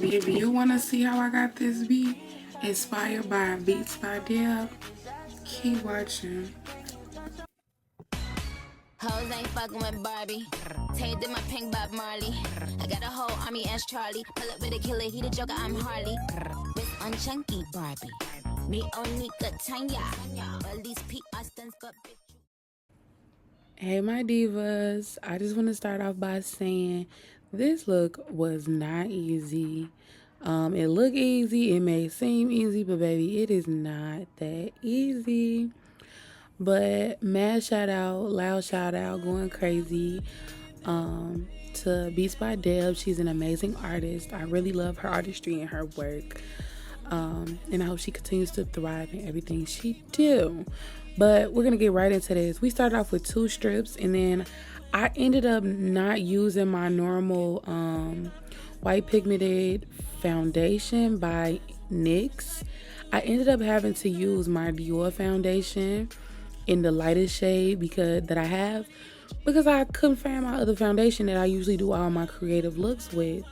If you want to see how I got this beat, inspired by BeatsByDeb, keep watching. Hoes ain't fucking with Barbie. Tamed in my pink Bob Marley. I got a whole army as Charlie. Pull up with a killer, he the Joker, I'm Harley. Wrist on chunky Barbie. Me Onika Tanya. All these PR stands for bitch. Hey my divas, I just want to start off by saying this look was not easy. It looked easy, it may seem easy, but baby, it is not that easy. But mad shout out, loud shout out, going crazy to Beats by Deb. She's an amazing artist. I really love her artistry and her work. And I hope she continues to thrive in everything she do. But we're gonna get right into this. We started off with 2 strips, and then I ended up not using my normal white pigmented foundation by NYX. I ended up having to use my Dior foundation in the lightest shade because I couldn't find my other foundation that I usually do all my creative looks with.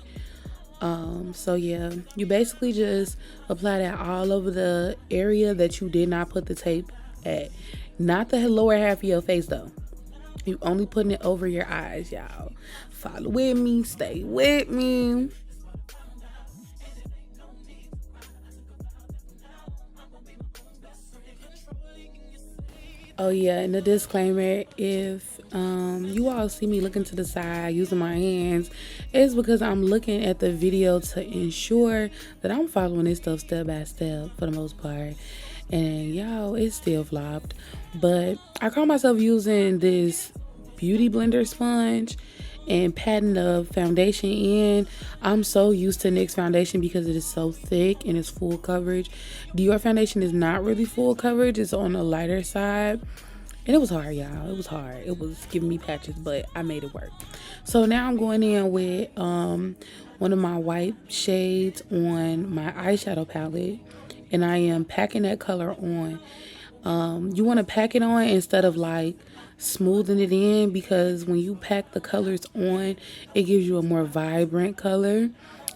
So yeah, you basically just apply that all over the area that you did not put the tape at. Not the lower half of your face though. You only putting it over your eyes, y'all. Follow with me, stay with me. Oh yeah, and the disclaimer, if you all see me looking to the side using my hands, it's because I'm looking at the video to ensure that I'm following this stuff step by step for the most part. And y'all, it still flopped. But I caught myself using this beauty blender sponge and patting the foundation in. I'm so used to NYX foundation because it is so thick and it's full coverage. Dior foundation is not really full coverage, it's on the lighter side. And it was hard, y'all. It was hard. It was giving me patches, but I made it work. So now I'm going in with one of my white shades on my eyeshadow palette, and I am packing that color on. You want to pack it on instead of like smoothing it in, because when you pack the colors on, it gives you a more vibrant color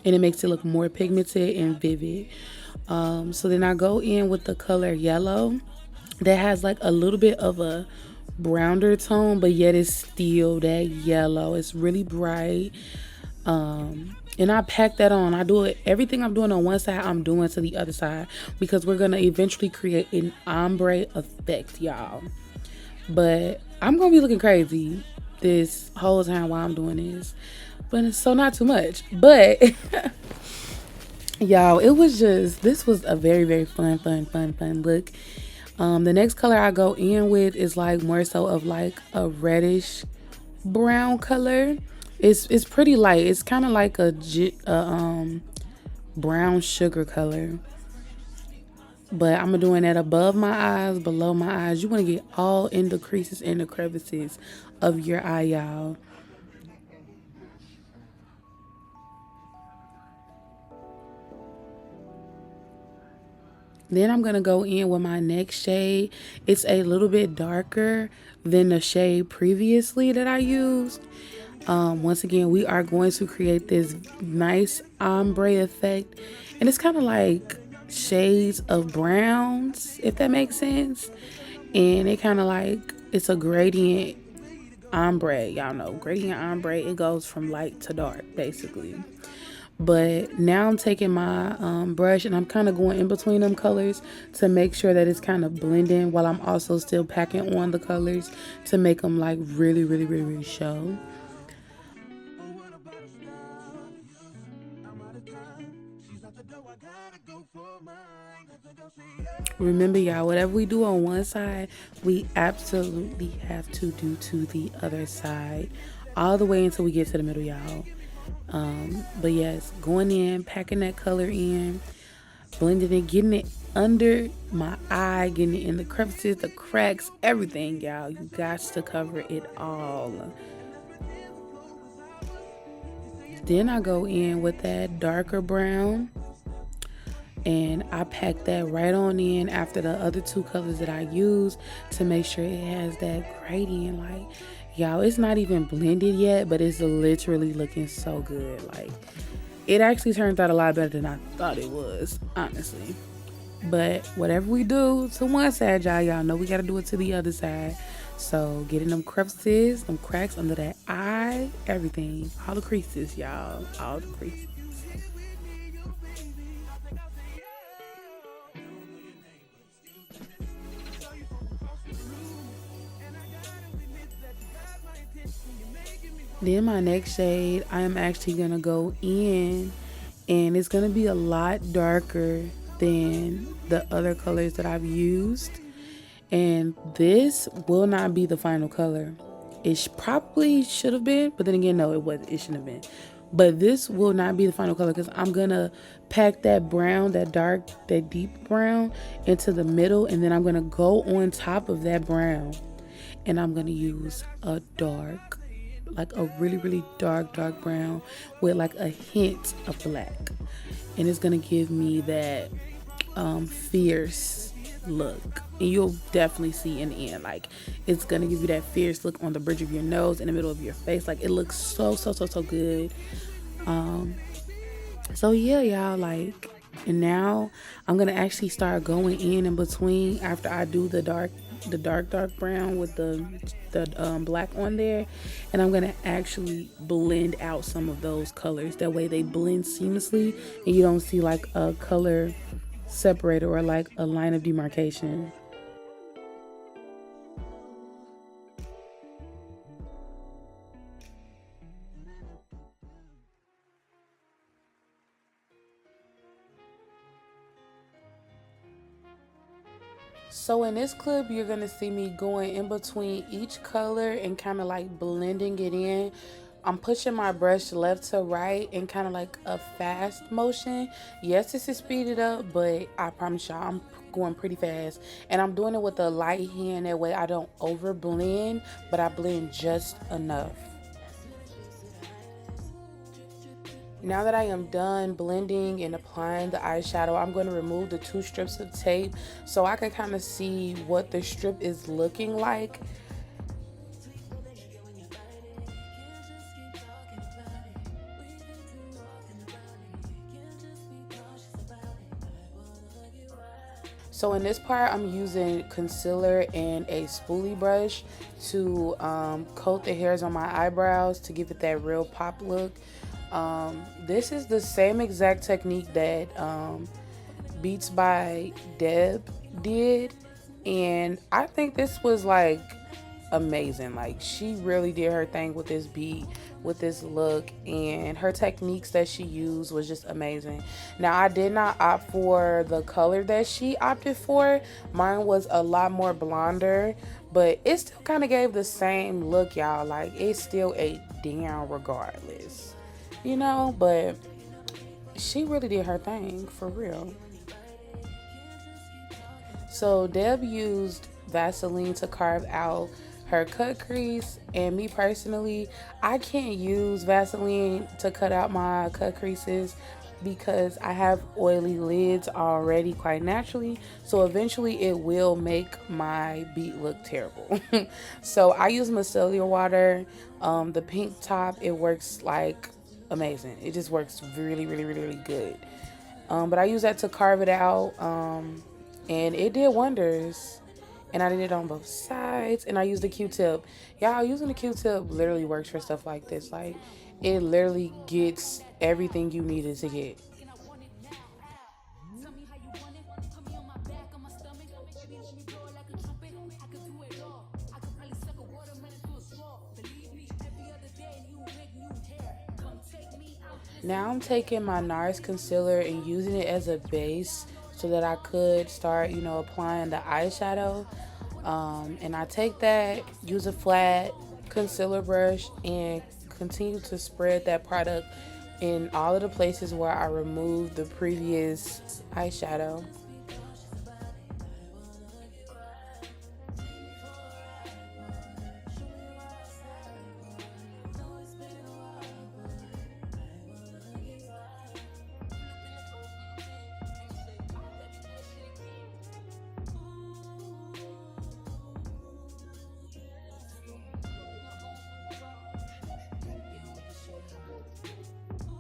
and it makes it look more pigmented and vivid. So then I go in with the color yellow that has like a little bit of a browner tone, but yet it's still that yellow. It's really bright. And I pack that on. I do it, everything I'm doing on one side, I'm doing to the other side, because we're gonna eventually create an ombre effect, y'all. But I'm gonna be looking crazy this whole time while I'm doing this, but so not too much. But y'all, this was a very, very fun look. The next color I go in with is like more so of like a reddish brown color. It's pretty light. It's kind of like a brown sugar color. But I'm doing that above my eyes, below my eyes. You want to get all in the creases and the crevices of your eye, y'all. Then I'm going to go in with my next shade. It's a little bit darker than the shade previously that I used. Once again, we are going to create this nice ombre effect. And it's kind of like shades of browns, if that makes sense. And it kind of like, it's a gradient ombre. Y'all know, gradient ombre, it goes from light to dark, basically. But now I'm taking my brush and I'm kind of going in between them colors to make sure that it's kind of blending, while I'm also still packing on the colors to make them like really, really, really, really show. Remember, y'all, whatever we do on one side, we absolutely have to do to the other side, all the way until we get to the middle, y'all. But yes, going in, packing that color in, blending it, getting it under my eye, getting it in the crevices, the cracks, everything, y'all. You got to cover it all. Then I go in with that darker brown, and I pack that right on in after the other 2 colors that I use to make sure it has that gradient. Like, y'all, it's not even blended yet, but it's literally looking so good. Like, It actually turns out a lot better than I thought it was, honestly. But whatever we do to one side, y'all know we gotta do it to the other side. So getting them crevices, them cracks under that eye, everything, all the creases, y'all, all the creases. Then my next shade, I am actually gonna go in, and it's gonna be a lot darker than the other colors that I've used. And this will not be the final color. It probably should have been, but then again, no, it wasn't. It shouldn't have been. But this will not be the final color because I'm gonna pack that brown, that dark, that deep brown into the middle, and then I'm gonna go on top of that brown, and I'm gonna use a dark, like a really, really dark, dark brown with like a hint of black, and it's gonna give me that fierce look, and you'll definitely see in the end, like it's gonna give you that fierce look on the bridge of your nose, in the middle of your face. Like it looks so so so so good. So yeah, y'all, like, and now I'm gonna actually start going in between after I do the dark brown with the black on there, and I'm gonna actually blend out some of those colors. That way they blend seamlessly, and you don't see like a color separator or like a line of demarcation. So in this clip, you're gonna see me going in between each color and kind of like blending it in. I'm pushing my brush left to right in kind of like a fast motion. Yes, this is speeded up, but I promise y'all I'm going pretty fast. And I'm doing it with a light hand, that way I don't over blend, but I blend just enough. Now that I am done blending and applying the eyeshadow, I'm going to remove the 2 strips of tape so I can kind of see what the strip is looking like. So in this part, I'm using concealer and a spoolie brush to coat the hairs on my eyebrows to give it that real pop look. This is the same exact technique that BeatsByDeb did, and I think this was like amazing. Like she really did her thing with this beat, with this look, and her techniques that she used was just amazing. Now I did not opt for the color that she opted for. Mine was a lot more blonder, but it still kind of gave the same look, y'all. Like it still ate down regardless, you know. But she really did her thing for real. So Deb used Vaseline to carve out her cut crease, and me personally, I can't use Vaseline to cut out my cut creases because I have oily lids already quite naturally, so eventually it will make my beat look terrible. So I use micellar water, the pink top. It works like amazing. It just works really really really really good. But I use that to carve it out, and it did wonders. And I did it on both sides, and I used a Q-tip. Y'all, using a Q-tip literally works for stuff like this. Like, it literally gets everything you needed to get. Now I'm taking my NARS concealer and using it as a base so that I could start, you know, applying the eyeshadow. And I take that, use a flat concealer brush, and continue to spread that product in all of the places where I removed the previous eyeshadow.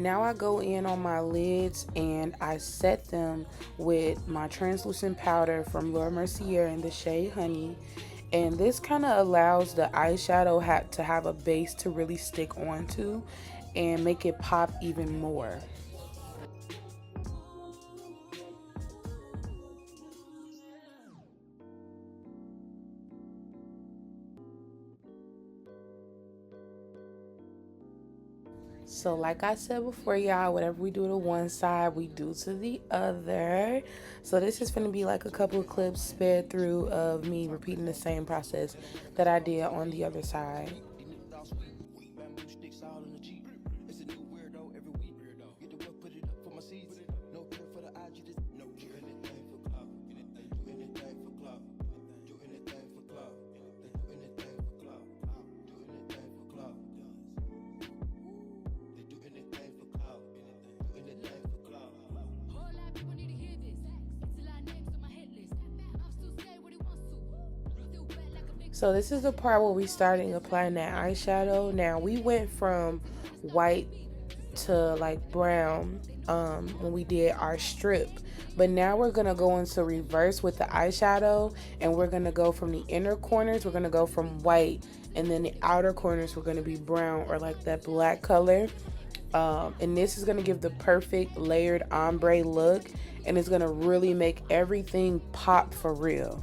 Now I go in on my lids and I set them with my translucent powder from Laura Mercier in the shade Honey. And this kind of allows the eyeshadow to have a base to really stick onto and make it pop even more. So like I said before, y'all, whatever we do to one side, we do to the other. So this is going to be like a couple of clips sped through of me repeating the same process that I did on the other side. So this is the part where we started applying that eyeshadow. Now we went from white to like brown when we did our strip, but now we're gonna go into reverse with the eyeshadow, and we're gonna go from the inner corners, we're gonna go from white, and then the outer corners we're gonna be brown or like that black color. And this is gonna give the perfect layered ombre look, and it's gonna really make everything pop for real.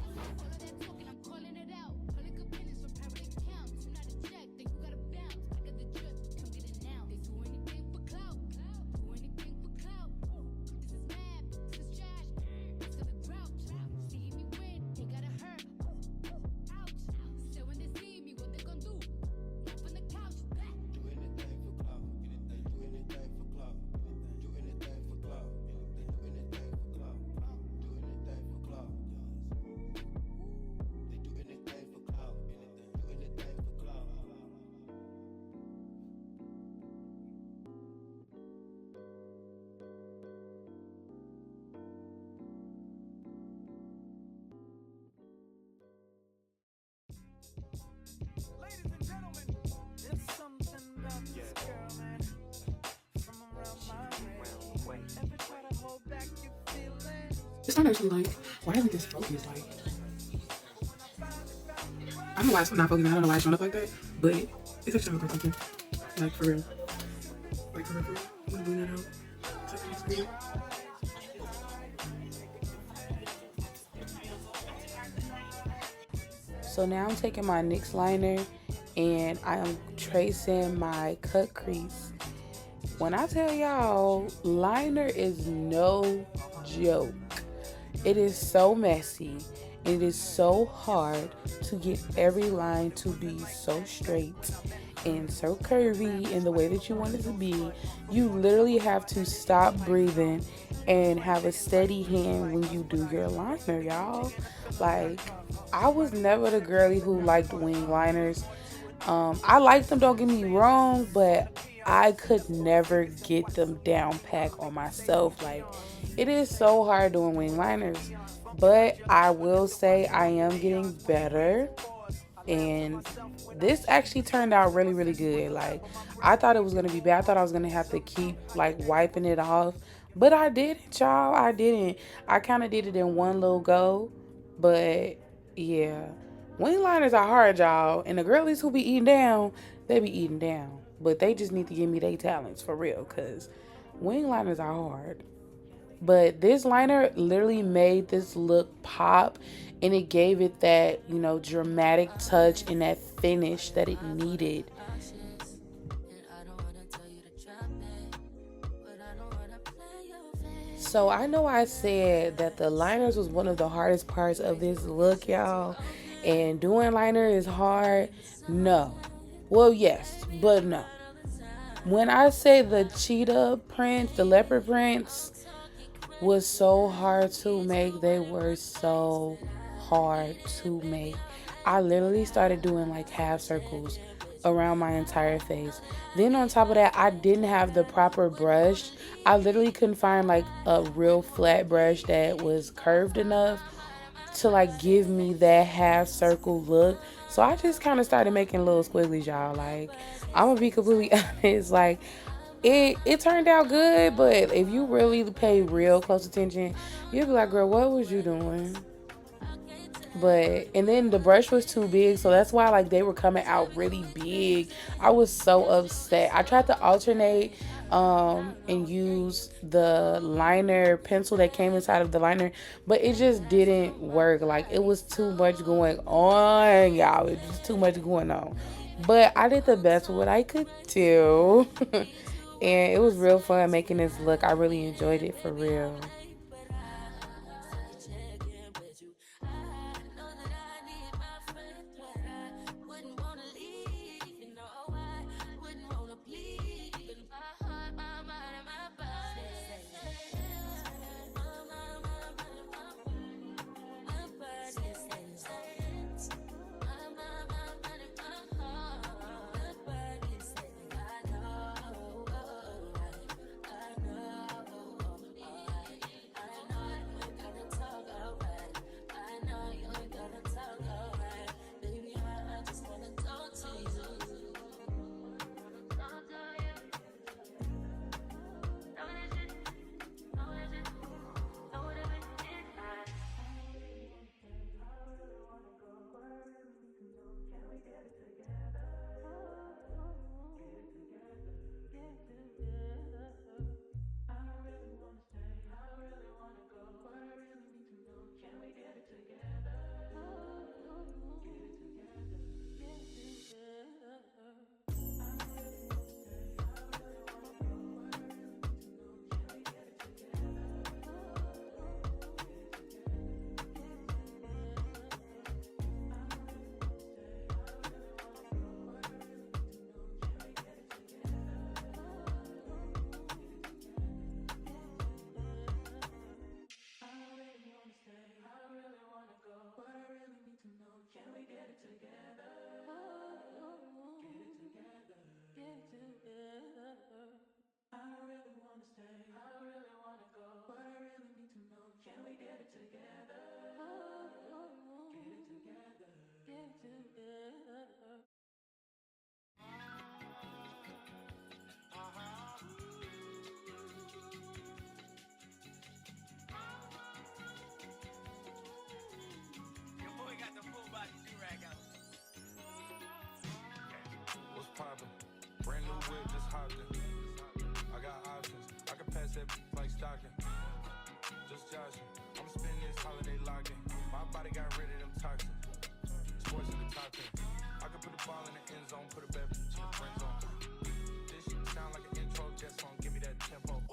It's not actually like, why isn't this focused? Like, I don't know why it's not focused. I don't know why it's showing up like that, but it's actually like something. Like, for real. Like, for real, for real. I'm gonna bring that out. It's like next video. So now I'm taking my NYX liner and I am tracing my cut crease. When I tell y'all, liner is no joke. It is so messy. It is so hard to get every line to be so straight and so curvy in the way that you want it to be. You literally have to stop breathing and have a steady hand when you do your liner, y'all. Like, I was never the girly who liked wing liners. I liked them, don't get me wrong, but I could never get them down pack on myself. Like, it is so hard doing wing liners, but I will say I am getting better, and this actually turned out really, really good. Like, I thought it was gonna be bad. I thought I was gonna have to keep like wiping it off, but I didn't, y'all. I didn't. I kind of did it in one little go, but yeah, wing liners are hard, y'all, and the girlies who be eating down, they be eating down, but they just need to give me their talents for real, cause wing liners are hard. But this liner literally made this look pop, and it gave it that, you know, dramatic touch and that finish that it needed. So I know I said that the liners was one of the hardest parts of this look, y'all. And doing liner is hard. No. Well, yes, but no. When I say the cheetah prints, the leopard prints was so hard to make, they were so hard to make. I literally started doing like half circles around my entire face. Then on top of that, I didn't have the proper brush. I literally couldn't find like a real flat brush that was curved enough to like give me that half circle look. So I just kind of started making little squigglies, y'all. Like, I'm gonna be completely honest, like, It turned out good, but if you really pay real close attention, you'll be like, girl, what was you doing? But and then the brush was too big, so that's why like they were coming out really big. I was so upset. I tried to alternate and use the liner pencil that came inside of the liner, but it just didn't work. Like it was too much going on, y'all. It was too much going on. But I did the best with what I could do. And it was real fun making this look. I really enjoyed it for real. Poppin', brand new whip, just hopped in. I got options, I can pass that like stocking. Just joshing, I'ma spend this holiday locking. My body got rid of them toxins. Sports in the top 10. I can put the ball in the end zone, put a bet in the friend zone. This shit sound like an intro jet song, give me that tempo.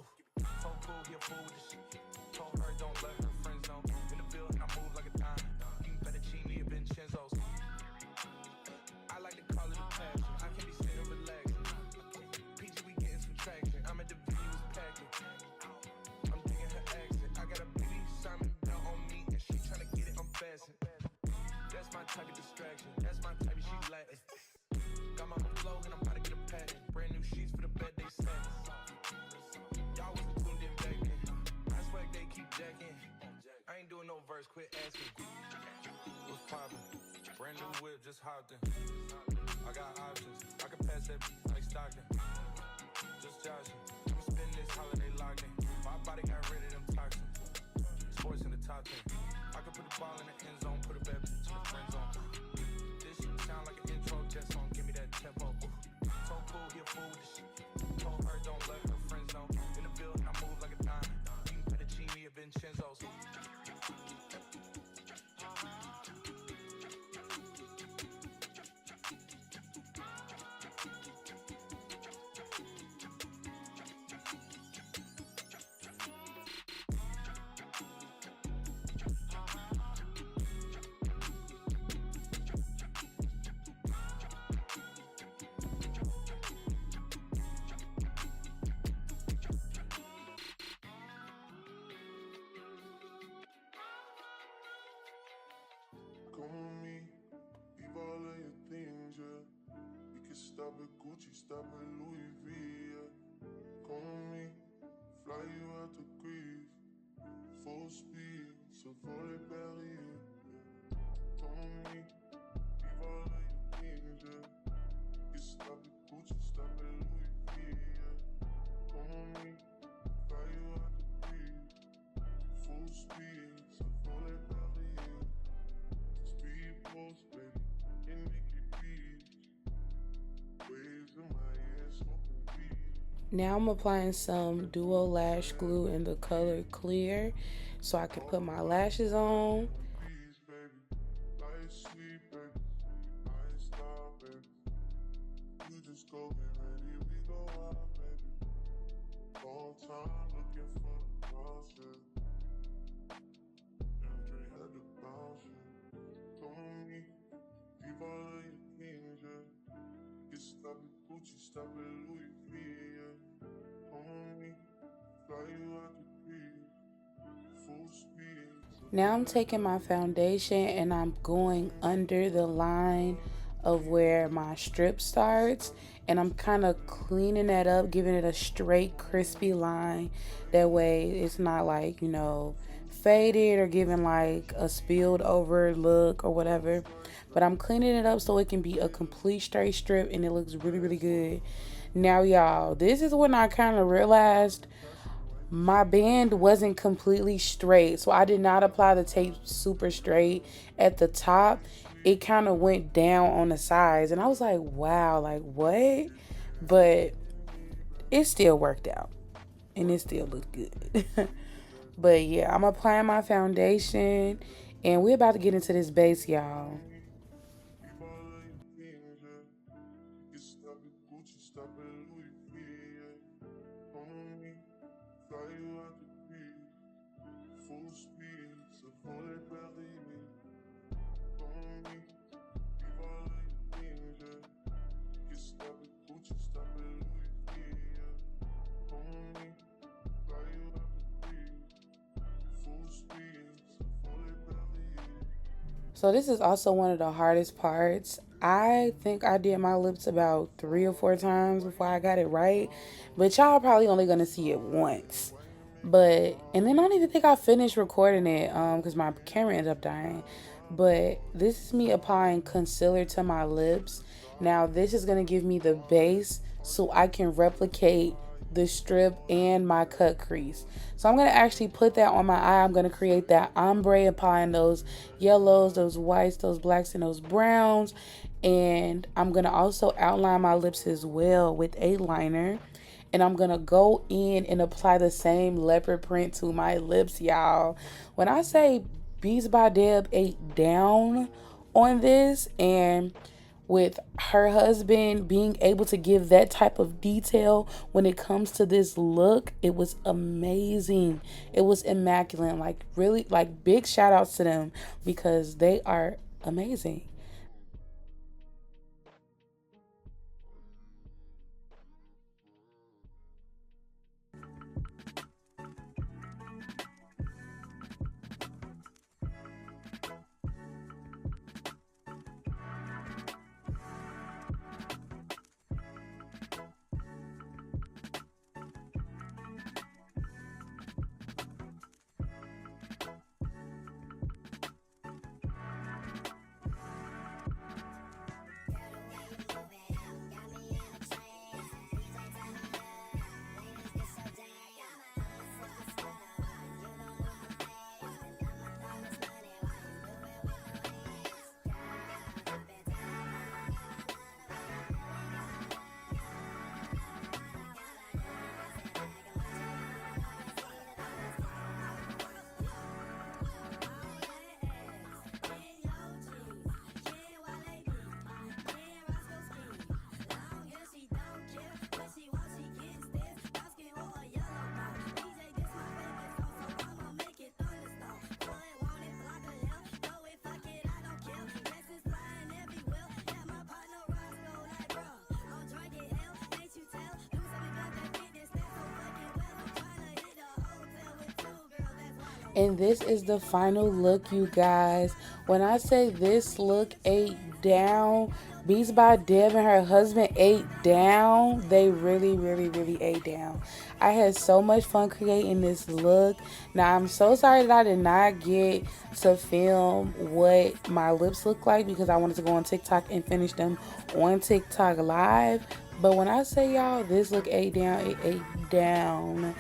So cool, he a fool with the shit. Told her don't let her friends know. In the building, I move like a dime. Eating fettuccine or Vincenzo's. I like to call it a passion. I can be sitting relaxing. PG, we getting some traction. I'm at the venue, it's packing. I'm digging her accent. I got a baby Simon belt on me, and she tryna get it unfastened. That's my type of distraction. That's my type of she Latin. Got my own flow, and I'm about to get a patent. Brand new sheets for the bed they satin. Y'all wasn't tuned in back then. I swag they keep jacking. I ain't doing no verse, quit asking. What's poppin'? Brand new whip, just hopped in. I got options, I can pass that like stocking. Just joshing, I'ma spend this holiday locking. My body got rid of them toxins. Sports in the top 10. I can put the ball in the end zone, put a bet in the friend zone. This shit sound like an intro jet song, give me that tempo. So cool, he a fool with the shit. Told her don't let her friends know. In the building, I move like a dime. Eating fettuccine or Vincenzo's. Come with me, leave all of your things, yeah. We can stop at Gucci, stop at Louis V, yeah. Come with me, fly you out to Greece, full speed, so for the belly, yeah. Come with me, leave all of your things, yeah. We can stop at Gucci, stop at Louis V, yeah. Now I'm applying some duo lash glue in the color clear so I can put my lashes on. Please, baby. Light sweet, baby. Nice style, baby. You just go get ready, we go out, baby. Long time looking for the process. And Dre had to bounce it. Come on me, diva all your things, yeah. You stop at Gucci, stop at Louis V, yeah. Come on me, fly you out the breeze. Full speed. Now I'm taking my foundation and I'm going under the line of where my strip starts, and I'm kind of cleaning that up, giving it a straight crispy line. That way it's not like, you know, faded or giving like a spilled over look or whatever. But I'm cleaning it up so it can be a complete straight strip and it looks really, really good. Now y'all, this is when I kind of realized my band wasn't completely straight, so I did not apply the tape super straight at the top. It kind of went down on the sides, and I was like, wow, like what? But it still worked out and it still looked good. But yeah, I'm applying my foundation and we're about to get into this base, y'all. You stop at Gucci, stop at Louis V, yeah. Come on me, fly you out the breeze. Full speed, so full it belly. Come on me, leave all of your things, yeah. You stop at Gucci, stop at Louis V, yeah. Come on me, fly you out the breeze. Full speed, so full it belly. So this is also one of the hardest parts. I think I did my lips about 3 or 4 times before I got it right, but y'all probably only gonna see it once. But and then I don't even think I finished recording it because my camera ended up dying. But this is me applying concealer to my lips. Now this is gonna give me the base so I can replicate the strip and my cut crease. So I'm going to actually put that on my eye. I'm going to create that ombre, applying those yellows, those whites, those blacks, and those browns. And I'm going to also outline my lips as well with a liner. And I'm going to go in and apply the same leopard print to my lips, y'all. When I say BeatsByDeb ate down on this, and with her husband being able to give that type of detail when it comes to this look, it was amazing. It was immaculate. Like really, like big shout outs to them because they are amazing. And this is the final look, you guys. When I say this look ate down, BeatsByDeb and her husband ate down. They really, really, really ate down. I had so much fun creating this look. Now, I'm so sorry that I did not get to film what my lips look like because I wanted to go on TikTok and finish them on TikTok live. But when I say y'all, this look ate down, it ate down.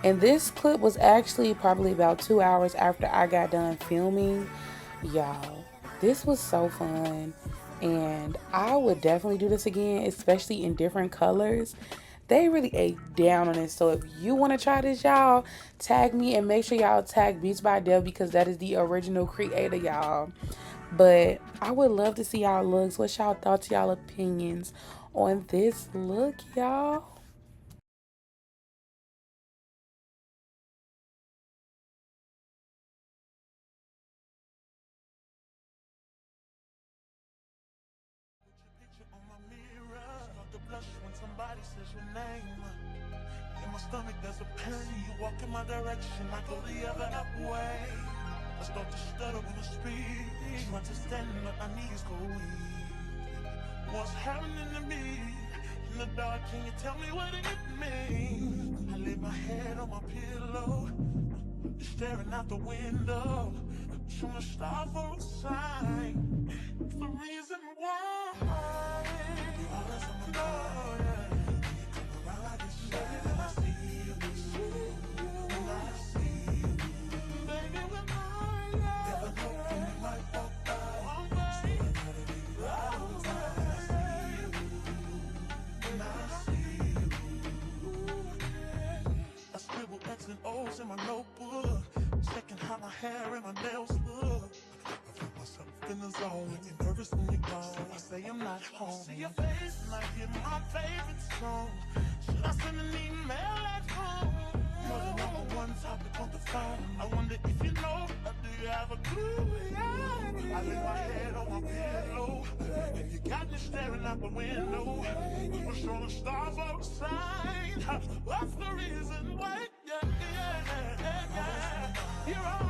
And this clip was actually probably about 2 hours after I got done filming. Y'all, this was so fun. And I would definitely do this again, especially in different colors. They really ate down on it. So if you want to try this, y'all, tag me and make sure y'all tag BeatsByDeb because that is the original creator, y'all. But I would love to see y'all looks. What's y'all thoughts, y'all opinions on this look, y'all? Picture on my mirror. Start to blush when somebody says your name. In my stomach there's a pain. You walk in my direction, I go the other way. I start to stutter when I speak. Try to stand but my knees go weak. What's happening to me? In the dark, can you tell me what it means? I lay my head on my pillow, staring out the window, trying to stop for a sign. It's the reason why you always on my mind. You come around like it's baby, when I see you, when I see you, baby, when I never know when you might walk by. So I gotta be right on time. When I see you, when I see you, I scribble X and O's in my notebook, checking how my hair and my nails look. I feel myself in the zone, get nervous when you're gone. I say I'm not home. See your face and I hear my favorite song. Should I send an email at home? You're the number one topic on the phone. I wonder if you know, or do you have a clue? I lay my head on my pillow, and you got me staring out the window. We're showing stars outside. What's the reason why? Yeah. You're all